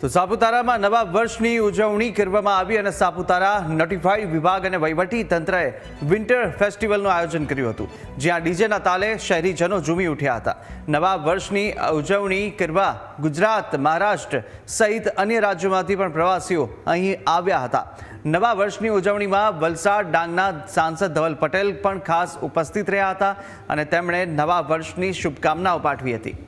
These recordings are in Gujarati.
તો સાપુતારામાં નવા વર્ષની ઉજવણી કરવામાં આવી અને સાપુતારા નોટિફાઈડ વિભાગ અને વહીવટી તંત્રએ વિન્ટર ફેસ્ટિવલનું આયોજન કર્યું હતું, જ્યાં ડીજેના તાલે શહેરીજનો ઝૂમી ઉઠ્યા હતા. નવા વર્ષની ઉજવણી કરવા ગુજરાત, મહારાષ્ટ્ર સહિત અન્ય રાજ્યોમાંથી પણ પ્રવાસીઓ અહીં આવ્યા હતા. નવા વર્ષની ઉજવણીમાં વલસાડ ડાંગના સાંસદ ધવલ પટેલ પણ ખાસ ઉપસ્થિત રહ્યા હતા અને તેમણે નવા વર્ષની શુભકામનાઓ પાઠવી હતી.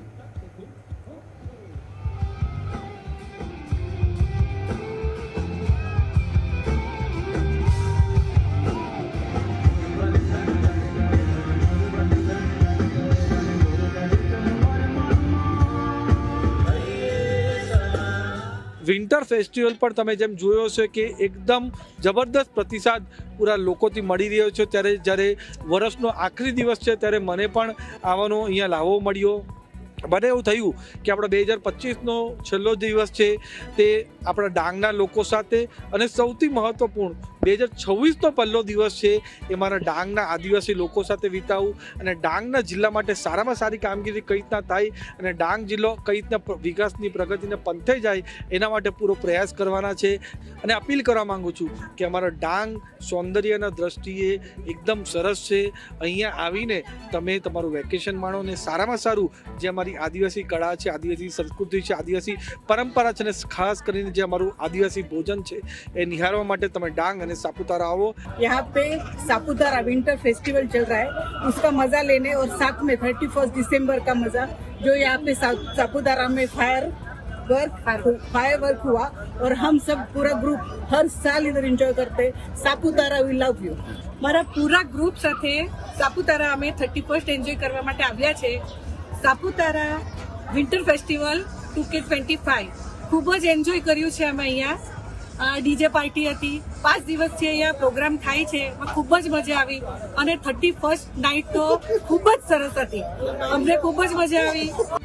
વિન્ટર ફેસ્ટિવલ પર તમે જેમ જોયો છે કે એકદમ જબરદસ્ત પ્રતિસાદ પૂરા લોકોથી મળી રહ્યો છે. ત્યારે જ્યારે વર્ષનો આખરી દિવસ છે ત્યારે મને પણ આવવાનો અહીંયા લાવો મળ્યો. મને એવું થયું કે આપણા 2025નો છેલ્લો દિવસ છે તે આપણા ડાંગના લોકો સાથે, અને સૌથી મહત્ત્વપૂર્ણ 2026નો પહેલો દિવસ છે એ મારા ડાંગના આદિવાસી લોકો સાથે વિતાવું અને ડાંગના જિલ્લા માટે સારામાં સારી કામગીરી કઈ રીતના થાય અને ડાંગ જિલ્લો કઈ રીતના વિકાસની પ્રગતિને પંથે જાય એના માટે પૂરો પ્રયાસ કરવાના છે. અને અપીલ કરવા માગું છું કે અમારા ડાંગ સૌંદર્યના દ્રષ્ટિએ એકદમ સરસ છે. અહીંયા આવીને તમે તમારું વેકેશન માણો ને સારામાં સારું જે અમારી આદિવાસી કળા છે, આદિવાસી સંસ્કૃતિ છે, આદિવાસી પરંપરા છે, અને ખાસ કરીને જે અમારું આદિવાસી ભોજન છે એ નિહાળવા માટે તમે ડાંગ અને सापुतारा आओ. यहाँ पे सापुतारा विंटर फेस्टिवल चल रहा है, उसका मजा लेने और साथ में 31 दिसंबर का मजा जो यहाँ पे सापुतारा में फायर वर्क हुआ और हम सब पूरा ग्रुप हर साल इधर एंजॉय करते. Saputara we love you. મારા પૂરા ગ્રુપ સાથે સાપુતારા અમે 31st એન્જોય કરવા માટે આવ્યા છે. સાપુતારા વિન્ટર ફેસ્ટિવલ 2K25 ખૂબ જ એન્જોય કર્યું છે અમે અહીંયા. ડીજે પાર્ટી હતી, 5 દિવસથી અહીંયા પ્રોગ્રામ થાય છે, ખૂબ જ મજા આવી. અને 31st નાઇટ તો ખૂબ જ સરસ હતી, અમને ખૂબ જ મજા આવી.